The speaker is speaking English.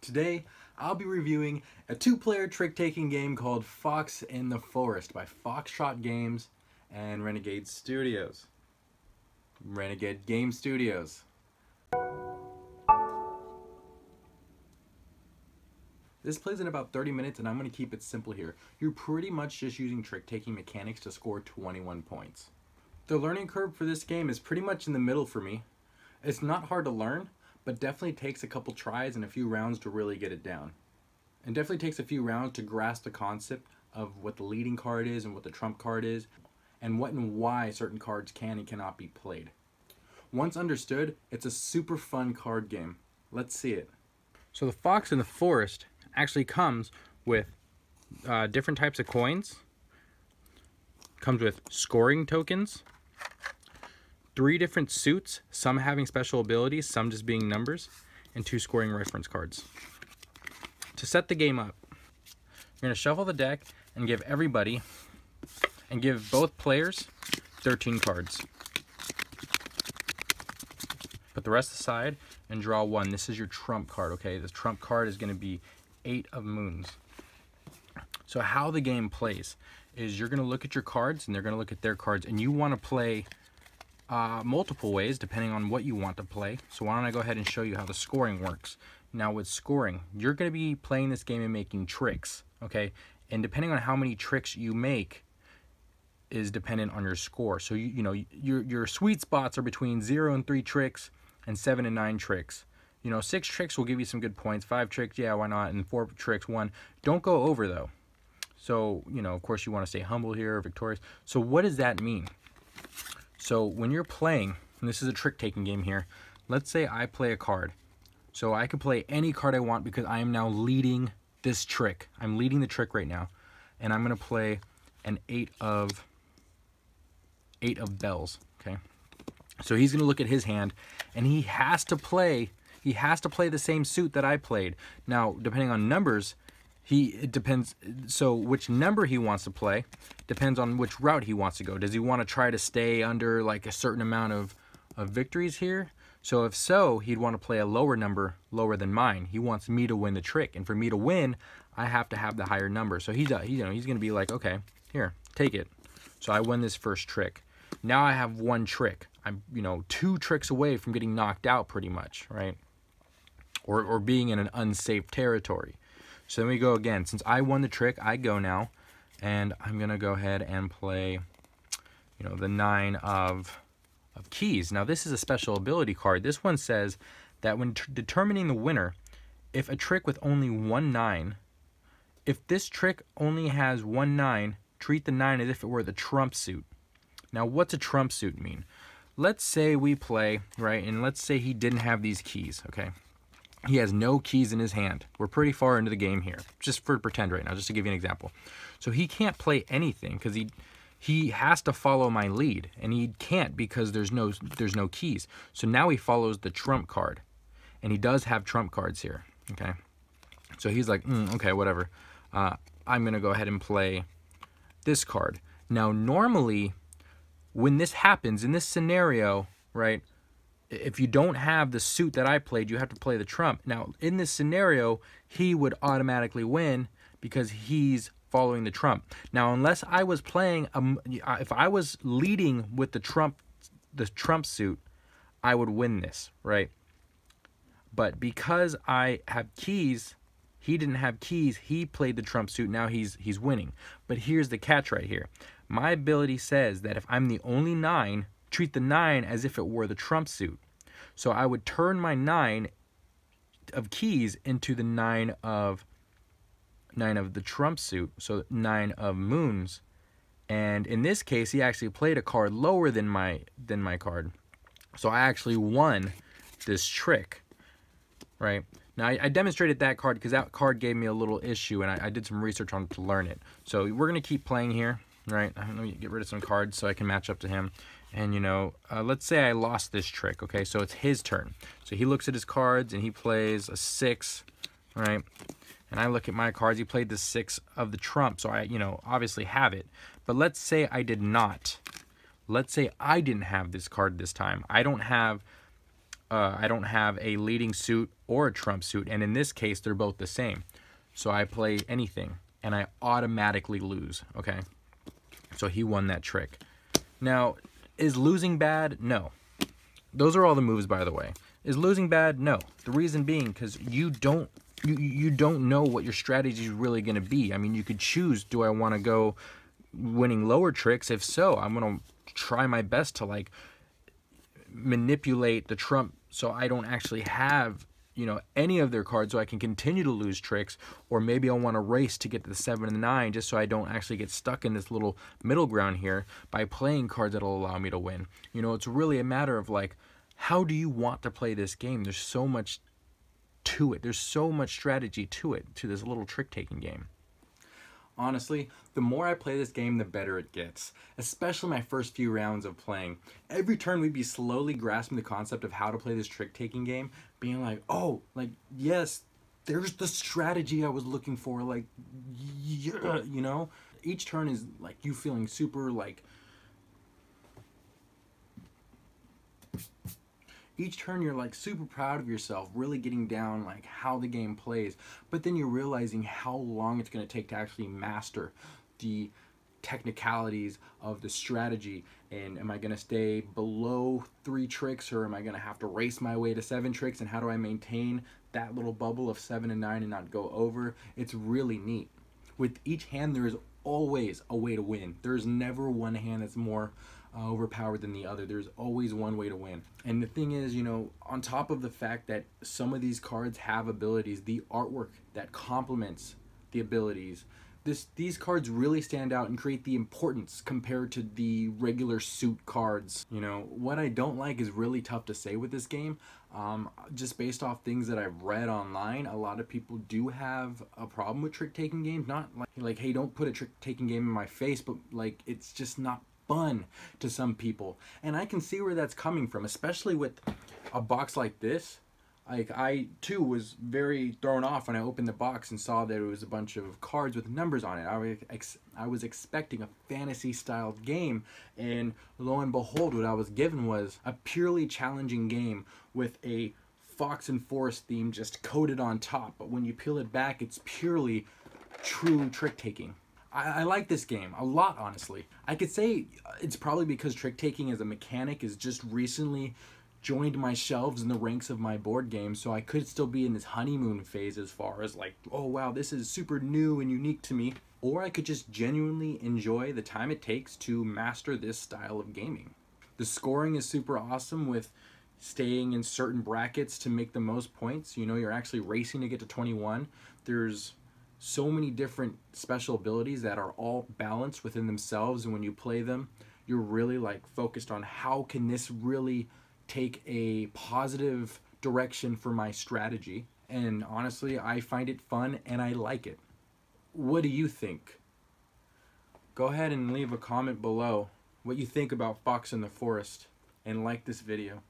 Today, I'll be reviewing a two-player trick-taking game called Fox in the Forest by Foxtrot Games and Renegade Studios. Renegade Game Studios. This plays in about 30 minutes and I'm going to keep it simple here. You're pretty much just using trick-taking mechanics to score 21 points. The learning curve for this game is pretty much in the middle for me. It's not hard to learn, but definitely takes a couple tries and a few rounds to really get it down. And definitely takes a few rounds to grasp the concept of what the leading card is and what the trump card is, and what and why certain cards can and cannot be played. Once understood, it's a super fun card game. Let's see it. So the Fox in the Forest actually comes with different types of coins. Comes with scoring tokens, 3 different suits, some having special abilities, some just being numbers, and 2 scoring reference cards. To set the game up, you're going to shuffle the deck and give both players 13 cards. Put the rest aside and draw 1. This is your trump card, okay? This trump card is going to be 8 of moons. So how the game plays is you're going to look at your cards and they're going to look at their cards, and you want to play multiple ways depending on what you want to play. So why don't I go ahead and show you how the scoring works. Now with scoring, you're going to be playing this game and making tricks, okay? And depending on how many tricks you make is dependent on your score. So you know your sweet spots are between 0 and 3 tricks and 7 and 9 tricks. 6 tricks will give you some good points. 5 tricks, yeah, why not? And 4 tricks, 1. Don't go over though. So, of course you want to stay humble here, victorious. So what does that mean? So when you're playing, and this is a trick-taking game here, let's say I play a card. So I could play any card I want because I am now leading this trick. I'm leading the trick right now. And I'm going to play an 8 of bells, okay? So he's going to look at his hand, and he has to play the same suit that I played. Now, depending on numbers, it depends. So which number he wants to play depends on which route he wants to go. Does he want to try to stay under like a certain amount of victories here? So if so, he'd want to play a lower number, lower than mine. He wants me to win the trick, and for me to win, I have to have the higher number. So he's going to be like, okay, here, take it. So I win this first trick. Now I have 1 trick. I'm 2 tricks away from getting knocked out, pretty much, right? Or being in an unsafe territory. So then we go again. Since I won the trick, I go now, and I'm going to go ahead and play, the 9 of keys. Now, this is a special ability card. This one says that when determining the winner, if a trick with only 1 9, if this trick only has 1 9, treat the 9 as if it were the trump suit. Now, what's a trump suit mean? Let's say we play, right, and let's say he didn't have these keys, okay? He has no keys in his hand. We're pretty far into the game here, just for pretend right now, just to give you an example. So he can't play anything because he has to follow my lead, and he can't because there's no keys. So now he follows the trump card, and he does have trump cards here, okay? So he's like, okay, whatever. I'm going to go ahead and play this card. Now, normally, when this happens, in this scenario, right, if you don't have the suit that I played, you have to play the trump. Now, in this scenario, he would automatically win because he's following the trump. Now, unless I was playing, if I was leading with the trump suit, I would win this, right? But because I have keys, he didn't have keys, he played the trump suit, now he's winning. But here's the catch right here. My ability says that if I'm the only 9, treat the 9 as if it were the trump suit. So I would turn my 9 of keys into the 9 of the trump suit, so 9 of moons. And in this case, he actually played a card lower than my card. So I actually won this trick, right? Now, I demonstrated that card because that card gave me a little issue, and I did some research on it to learn it. So we're going to keep playing here, right? Let me get rid of some cards so I can match up to him. And, let's say I lost this trick, okay? So it's his turn. So he looks at his cards, and he plays a 6, right? And I look at my cards. He played the 6 of the trump, so I, obviously have it. But let's say I did not. Let's say I didn't have this card this time. I don't have I don't have a leading suit or a trump suit, and in this case, they're both the same. So I play anything, and I automatically lose, okay? So he won that trick. Now, is losing bad? No. Those are all the moves, by the way. Is losing bad? No. The reason being, because you don't know what your strategy is really going to be. I mean, you could choose, do I want to go winning lower tricks? If so, I'm going to try my best to, like, manipulate the trump so I don't actually have, you know, any of their cards, so I can continue to lose tricks. Or maybe I want to race to get to the 7 and the 9 just so I don't actually get stuck in this little middle ground here by playing cards that'll allow me to win. You know, it's really a matter of, like, how do you want to play this game? There's so much to it. There's so much strategy to it, to this little trick-taking game. Honestly, the more I play this game, the better it gets, especially my first few rounds of playing. Every turn we'd be slowly grasping the concept of how to play this trick-taking game, being like, oh, like, yes, there's the strategy I was looking for, like, yeah, you know? Each turn is, like, you feeling super, like, each turn you're like super proud of yourself, really getting down like how the game plays, but then you're realizing how long it's going to take to actually master the technicalities of the strategy. And am I going to stay below 3 tricks, or am I going to have to race my way to 7 tricks, and how do I maintain that little bubble of 7 and 9 and not go over? It's really neat. With each hand there is always a way to win. There's never one hand that's more overpowered than the other. There's always one way to win. And the thing is, you know, on top of the fact that some of these cards have abilities, the artwork that complements the abilities, these cards really stand out and create the importance compared to the regular suit cards. You know, what I don't like is really tough to say with this game. Just based off things that I've read online, a lot of people do have a problem with trick-taking games. Not like, hey, don't put a trick-taking game in my face, but like, it's just not fun to some people. And I can see where that's coming from, especially with a box like this. Like, I too was very thrown off when I opened the box and saw that it was a bunch of cards with numbers on it. I was expecting a fantasy styled game, and lo and behold, what I was given was a purely challenging game with a fox and forest theme just coated on top. But when you peel it back, it's purely true trick taking. I like this game a lot, honestly. I could say it's probably because trick-taking as a mechanic is just recently joined my shelves in the ranks of my board games, so I could still be in this honeymoon phase as far as like, oh wow, this is super new and unique to me. Or I could just genuinely enjoy the time it takes to master this style of gaming. The scoring is super awesome with staying in certain brackets to make the most points. You know, you're actually racing to get to 21. There's so many different special abilities that are all balanced within themselves, and when you play them, you're really like focused on how can this really take a positive direction for my strategy. And honestly, I find it fun and I like it. What do you think? Go ahead and leave a comment below what you think about Fox in the Forest, and like this video.